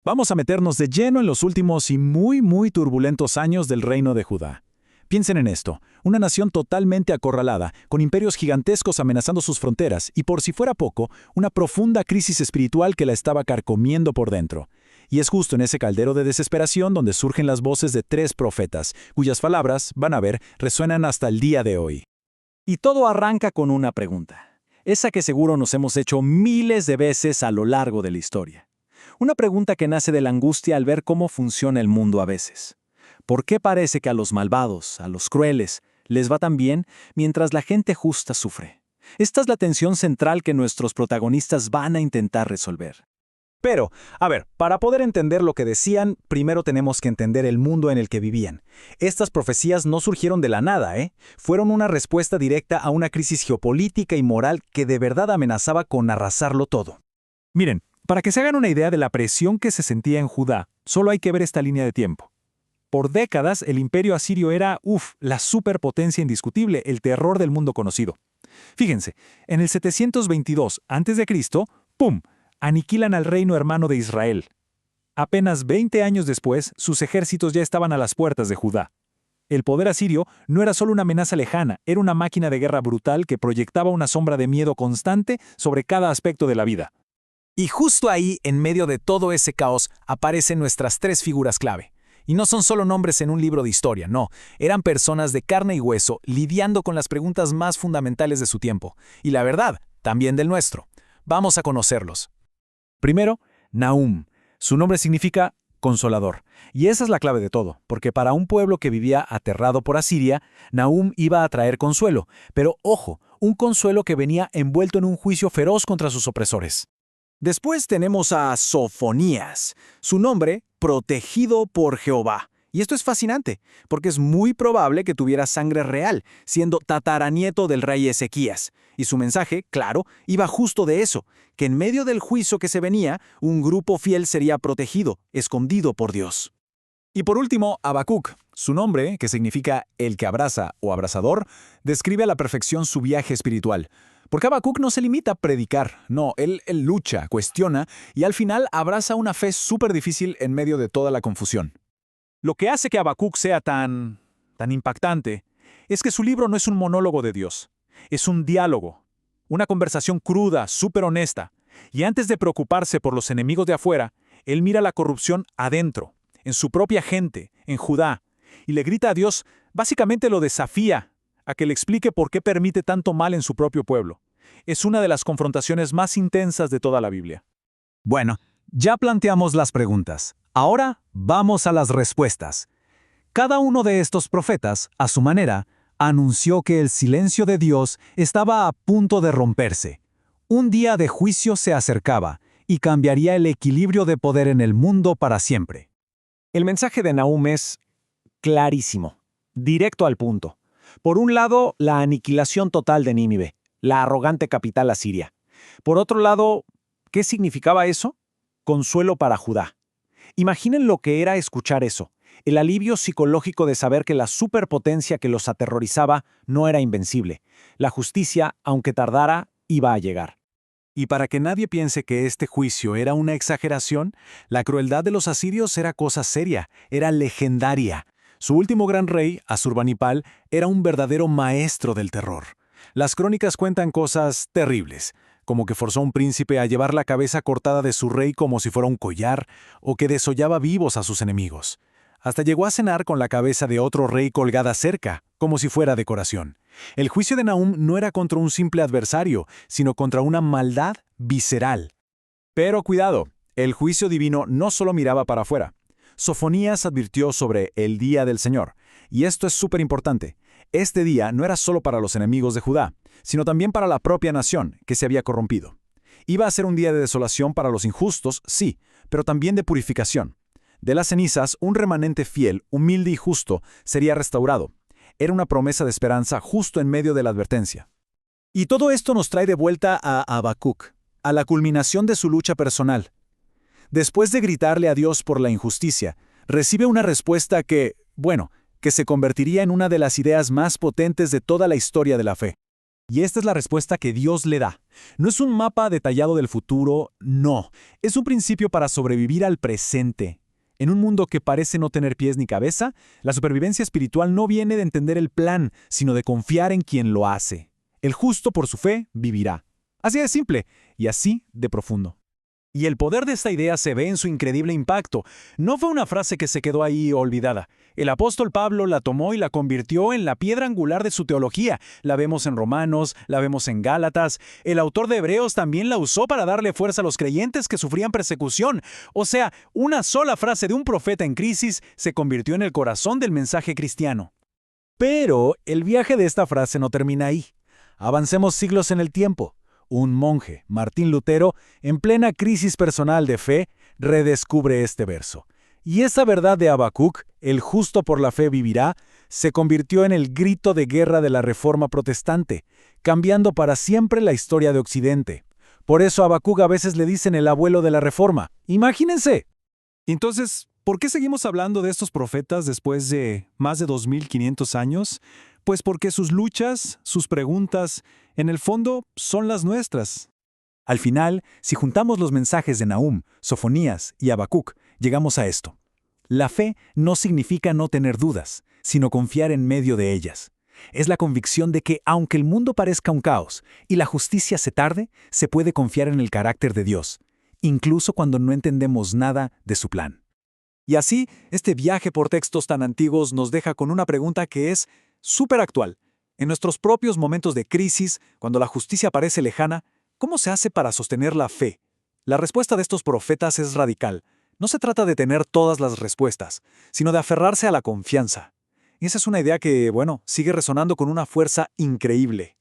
Vamos a meternos de lleno en los últimos y muy turbulentos años del reino de Judá. Piensen en esto, una nación totalmente acorralada, con imperios gigantescos amenazando sus fronteras y, por si fuera poco, una profunda crisis espiritual que la estaba carcomiendo por dentro. Y es justo en ese caldero de desesperación donde surgen las voces de tres profetas, cuyas palabras, van a ver, resuenan hasta el día de hoy. Y todo arranca con una pregunta, esa que seguro nos hemos hecho miles de veces a lo largo de la historia. Una pregunta que nace de la angustia al ver cómo funciona el mundo a veces. ¿Por qué parece que a los malvados, a los crueles, les va tan bien mientras la gente justa sufre? Esta es la tensión central que nuestros protagonistas van a intentar resolver. Pero, para poder entender lo que decían, primero tenemos que entender el mundo en el que vivían. Estas profecías no surgieron de la nada, Fueron una respuesta directa a una crisis geopolítica y moral que de verdad amenazaba con arrasarlo todo. Miren, para que se hagan una idea de la presión que se sentía en Judá, solo hay que ver esta línea de tiempo. Por décadas, el imperio asirio era, la superpotencia indiscutible, el terror del mundo conocido. Fíjense, en el 722 a.C., ¡pum!, aniquilan al reino hermano de Israel. Apenas 20 años después, sus ejércitos ya estaban a las puertas de Judá. El poder asirio no era solo una amenaza lejana, era una máquina de guerra brutal que proyectaba una sombra de miedo constante sobre cada aspecto de la vida. Y justo ahí, en medio de todo ese caos, aparecen nuestras tres figuras clave. Y no son solo nombres en un libro de historia, no. Eran personas de carne y hueso, lidiando con las preguntas más fundamentales de su tiempo. Y la verdad, también del nuestro. Vamos a conocerlos. Primero, Nahum. Su nombre significa consolador. Y esa es la clave de todo, porque para un pueblo que vivía aterrado por Asiria, Nahum iba a traer consuelo. Pero ojo, un consuelo que venía envuelto en un juicio feroz contra sus opresores. Después tenemos a Sofonías. Su nombre, protegido por Jehová. Y esto es fascinante, porque es muy probable que tuviera sangre real, siendo tataranieto del rey Ezequías. Y su mensaje, claro, iba justo de eso, que en medio del juicio que se venía, un grupo fiel sería protegido, escondido por Dios. Y por último, Habacuc. Su nombre, que significa el que abraza o abrazador, describe a la perfección su viaje espiritual. Porque Habacuc no se limita a predicar, no, él lucha, cuestiona y al final abraza una fe súper difícil en medio de toda la confusión. Lo que hace que Habacuc sea tan impactante es que su libro no es un monólogo de Dios, es un diálogo, una conversación cruda, súper honesta. Y antes de preocuparse por los enemigos de afuera, él mira la corrupción adentro, en su propia gente, en Judá, y le grita a Dios, básicamente lo desafía a que le explique por qué permite tanto mal en su propio pueblo. Es una de las confrontaciones más intensas de toda la Biblia. Bueno, ya planteamos las preguntas. Ahora vamos a las respuestas. Cada uno de estos profetas, a su manera, anunció que el silencio de Dios estaba a punto de romperse. Un día de juicio se acercaba y cambiaría el equilibrio de poder en el mundo para siempre. El mensaje de Nahum es clarísimo, directo al punto. Por un lado, la aniquilación total de Nínive, la arrogante capital asiria. Por otro lado, ¿qué significaba eso? Consuelo para Judá. Imaginen lo que era escuchar eso, el alivio psicológico de saber que la superpotencia que los aterrorizaba no era invencible. La justicia, aunque tardara, iba a llegar. Y para que nadie piense que este juicio era una exageración, la crueldad de los asirios era cosa seria, era legendaria. Su último gran rey, Asurbanipal, era un verdadero maestro del terror. Las crónicas cuentan cosas terribles, como que forzó a un príncipe a llevar la cabeza cortada de su rey como si fuera un collar, o que desollaba vivos a sus enemigos. Hasta llegó a cenar con la cabeza de otro rey colgada cerca, como si fuera decoración. El juicio de Nahum no era contra un simple adversario, sino contra una maldad visceral. Pero cuidado, el juicio divino no solo miraba para afuera. Sofonías advirtió sobre el día del Señor, y esto es súper importante. Este día no era solo para los enemigos de Judá, sino también para la propia nación, que se había corrompido. Iba a ser un día de desolación para los injustos, sí, pero también de purificación. De las cenizas, un remanente fiel, humilde y justo sería restaurado. Era una promesa de esperanza justo en medio de la advertencia. Y todo esto nos trae de vuelta a Habacuc, a la culminación de su lucha personal. Después de gritarle a Dios por la injusticia, recibe una respuesta que se convertiría en una de las ideas más potentes de toda la historia de la fe. Y esta es la respuesta que Dios le da. No es un mapa detallado del futuro, no. Es un principio para sobrevivir al presente. En un mundo que parece no tener pies ni cabeza, la supervivencia espiritual no viene de entender el plan, sino de confiar en quien lo hace. El justo por su fe vivirá. Así de simple y así de profundo. Y el poder de esta idea se ve en su increíble impacto. No fue una frase que se quedó ahí olvidada. El apóstol Pablo la tomó y la convirtió en la piedra angular de su teología. La vemos en Romanos, la vemos en Gálatas. El autor de Hebreos también la usó para darle fuerza a los creyentes que sufrían persecución. O sea, una sola frase de un profeta en crisis se convirtió en el corazón del mensaje cristiano. Pero el viaje de esta frase no termina ahí. Avancemos siglos en el tiempo. Un monje, Martín Lutero, en plena crisis personal de fe, redescubre este verso. Y esa verdad de Habacuc, el justo por la fe vivirá, se convirtió en el grito de guerra de la Reforma protestante, cambiando para siempre la historia de Occidente. Por eso a Habacuc a veces le dicen el abuelo de la Reforma. ¡Imagínense! Entonces, ¿por qué seguimos hablando de estos profetas después de más de 2500 años? Pues porque sus luchas, sus preguntas, en el fondo, son las nuestras. Al final, si juntamos los mensajes de Nahum, Sofonías y Habacuc, llegamos a esto. La fe no significa no tener dudas, sino confiar en medio de ellas. Es la convicción de que, aunque el mundo parezca un caos y la justicia se tarde, se puede confiar en el carácter de Dios, incluso cuando no entendemos nada de su plan. Y así, este viaje por textos tan antiguos nos deja con una pregunta que es súper actual. En nuestros propios momentos de crisis, cuando la justicia parece lejana, ¿cómo se hace para sostener la fe? La respuesta de estos profetas es radical. No se trata de tener todas las respuestas, sino de aferrarse a la confianza. Y esa es una idea que, sigue resonando con una fuerza increíble.